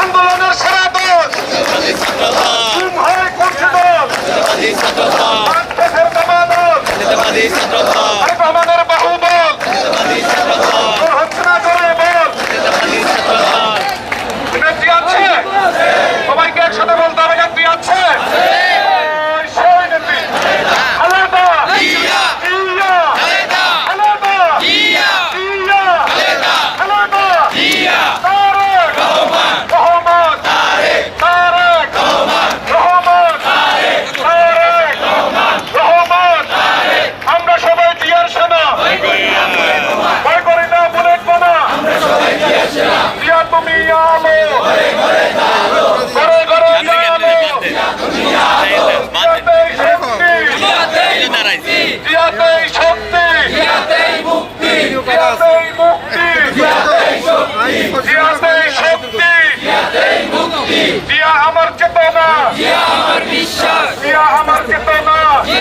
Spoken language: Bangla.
আন্দোলনের সেরা দল আমাদের বাহুবল হচ্ছে না করে বল নেত্রী আছে সবাইকে একসাথে বলতে হবে নেত্রী আছে সেই নেত্রী আলাদা আমরা সবাই জিয়ার সেনা ভয় করি না বলে জিয়া তুমি আলো ঘরে ঘরে আলো জিয়াতেই শক্তি